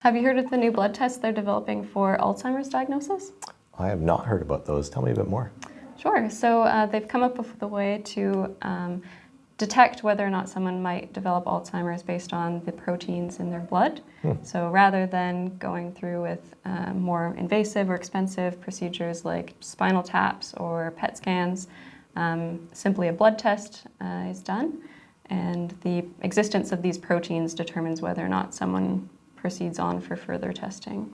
Have you heard of the new blood tests they're developing for Alzheimer's diagnosis? I have not heard about those. Tell me a bit more. Sure. So they've come up with a way to detect whether or not someone might develop Alzheimer's based on the proteins in their blood. So rather than going through with more invasive or expensive procedures like spinal taps or PET scans, simply a blood test is done, and the existence of these proteins determines whether or not someone proceeds on for further testing.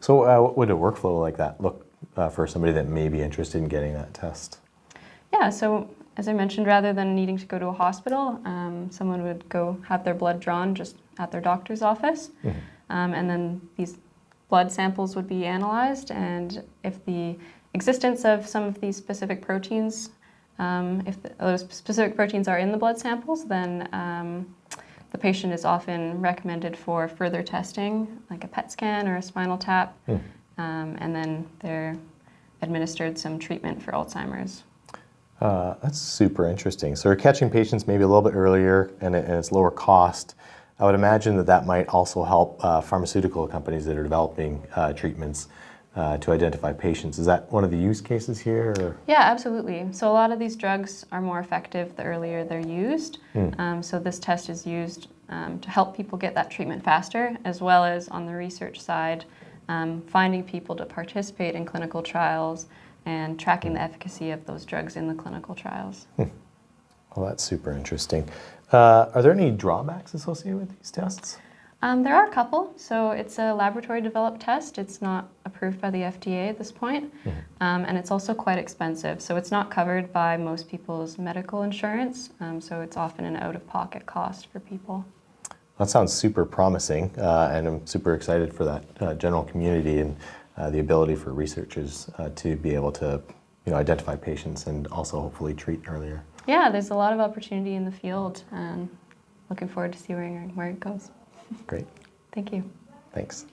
So what would a workflow like that look for somebody that may be interested in getting that test? Yeah, so as I mentioned, rather than needing to go to a hospital, someone would go have their blood drawn just at their doctor's office, and then these blood samples would be analyzed, and if the existence of some of these specific proteins, if those specific proteins are in the blood samples, then the patient is often recommended for further testing, like a PET scan or a spinal tap, and then they're administered some treatment for Alzheimer's. That's super interesting. So you're catching patients maybe a little bit earlier, and it's lower cost. I would imagine that might also help pharmaceutical companies that are developing treatments to identify patients. Is that one of the use cases here? Or? Yeah, absolutely. So a lot of these drugs are more effective the earlier they're used. So this test is used to help people get that treatment faster, as well as on the research side, finding people to participate in clinical trials and tracking the efficacy of those drugs in the clinical trials. Well, that's super interesting. Are there any drawbacks associated with these tests? There are a couple. So it's a laboratory-developed test. It's not approved by the FDA at this point, and it's also quite expensive. So it's not covered by most people's medical insurance, so it's often an out-of-pocket cost for people. That sounds super promising, and I'm super excited for that general community and the ability for researchers to be able to identify patients and also hopefully treat earlier. Yeah, there's a lot of opportunity in the field, and looking forward to seeing where it goes. Great. Thank you. Thanks.